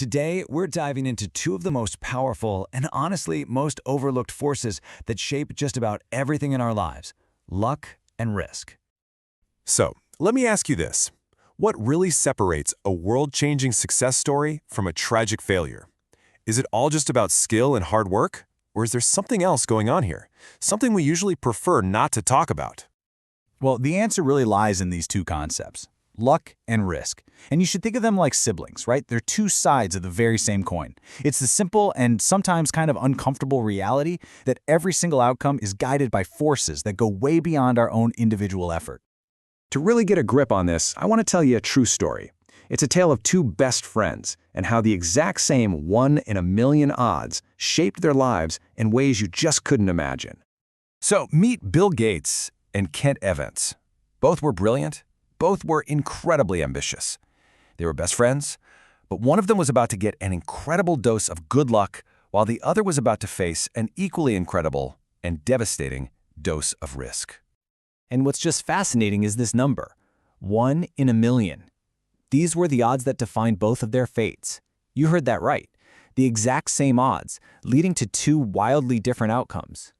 Today, we're diving into two of the most powerful and honestly most overlooked forces that shape just about everything in our lives: luck and risk. So, let me ask you this. What really separates a world-changing success story from a tragic failure? Is it all just about skill and hard work? Or is there something else going on here? Something we usually prefer not to talk about? Well, the answer really lies in these two concepts: luck and risk. And you should think of them like siblings, right? They're two sides of the very same coin. It's the simple and sometimes kind of uncomfortable reality that every single outcome is guided by forces that go way beyond our own individual effort. To really get a grip on this, I want to tell you a true story. It's a tale of two best friends and how the exact same 1 in a million odds shaped their lives in ways you just couldn't imagine. So, meet Bill Gates and Kent Evans. Both were brilliant. Both were incredibly ambitious. They were best friends, but one of them was about to get an incredible dose of good luck, while the other was about to face an equally incredible and devastating dose of risk. And what's just fascinating is this number: 1 in a million. These were the odds that defined both of their fates. You heard that right. The exact same odds, leading to two wildly different outcomes.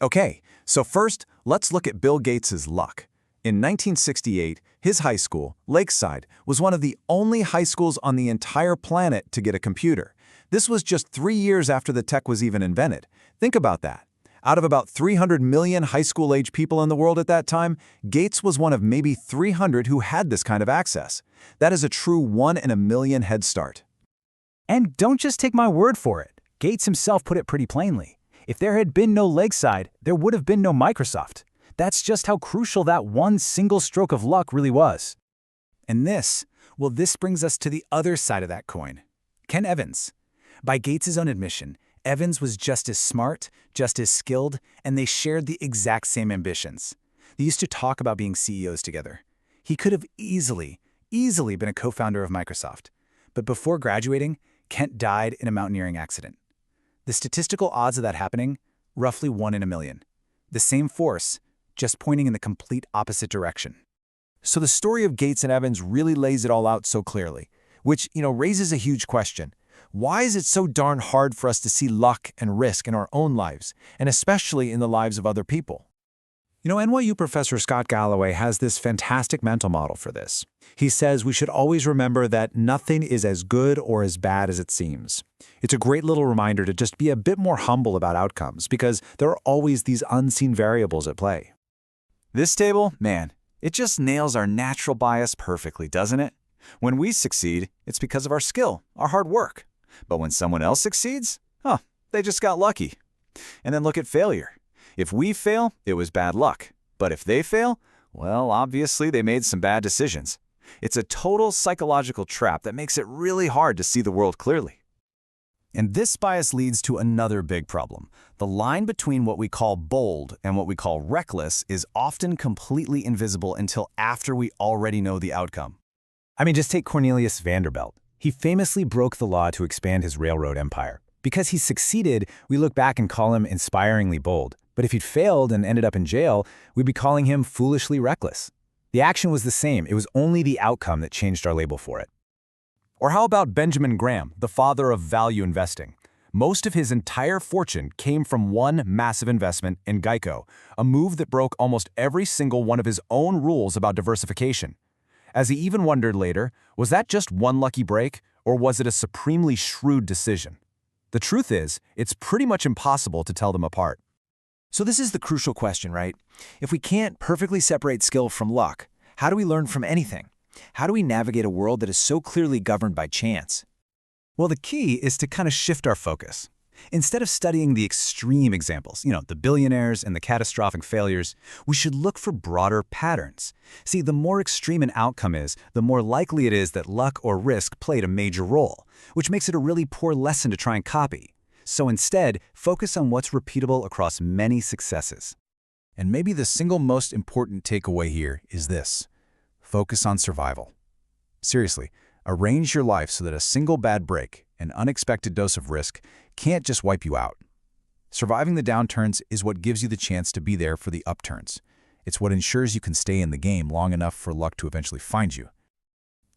Okay, so first, let's look at Bill Gates' luck. In 1968, his high school, Lakeside, was one of the only high schools on the entire planet to get a computer. This was just 3 years after the tech was even invented. Think about that. Out of about 300 million high school-age people in the world at that time, Gates was one of maybe 300 who had this kind of access. That is a true 1 in a million head start. And don't just take my word for it. Gates himself put it pretty plainly. If there had been no Lakeside, there would have been no Microsoft. That's just how crucial that one single stroke of luck really was. And this brings us to the other side of that coin. Kent Evans. By Gates' own admission, Evans was just as smart, just as skilled, and they shared the exact same ambitions. They used to talk about being CEOs together. He could have easily been a co-founder of Microsoft. But before graduating, Kent died in a mountaineering accident. The statistical odds of that happening, roughly 1 in a million. The same force, just pointing in the complete opposite direction. So the story of Gates and Evans really lays it all out so clearly, which, raises a huge question. Why is it so darn hard for us to see luck and risk in our own lives, and especially in the lives of other people? NYU professor Scott Galloway has this fantastic mental model for this. He says we should always remember that nothing is as good or as bad as it seems. It's a great little reminder to just be a bit more humble about outcomes, because there are always these unseen variables at play. This table, man, it just nails our natural bias perfectly, doesn't it? When we succeed, it's because of our skill, our hard work. But when someone else succeeds, they just got lucky. And then look at failure. If we fail, it was bad luck. But if they fail, well, obviously they made some bad decisions. It's a total psychological trap that makes it really hard to see the world clearly. And this bias leads to another big problem. The line between what we call bold and what we call reckless is often completely invisible until after we already know the outcome. Just take Cornelius Vanderbilt. He famously broke the law to expand his railroad empire. Because he succeeded, we look back and call him inspiringly bold. But if he'd failed and ended up in jail, we'd be calling him foolishly reckless. The action was the same. It was only the outcome that changed our label for it. Or how about Benjamin Graham, the father of value investing? Most of his entire fortune came from one massive investment in Geico, a move that broke almost every single one of his own rules about diversification. As he even wondered later, was that just one lucky break, or was it a supremely shrewd decision? The truth is, it's pretty much impossible to tell them apart. So this is the crucial question, right? If we can't perfectly separate skill from luck, how do we learn from anything? How do we navigate a world that is so clearly governed by chance? Well, the key is to kind of shift our focus. Instead of studying the extreme examples, the billionaires and the catastrophic failures, we should look for broader patterns. See, the more extreme an outcome is, the more likely it is that luck or risk played a major role, which makes it a really poor lesson to try and copy. So instead, focus on what's repeatable across many successes. And maybe the single most important takeaway here is this: focus on survival. Seriously, arrange your life so that a single bad break, an unexpected dose of risk, can't just wipe you out. Surviving the downturns is what gives you the chance to be there for the upturns. It's what ensures you can stay in the game long enough for luck to eventually find you.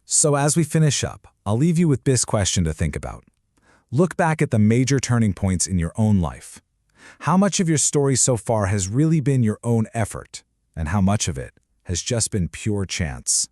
So as we finish up, I'll leave you with this question to think about. Look back at the major turning points in your own life. How much of your story so far has really been your own effort, and how much of it has just been pure chance?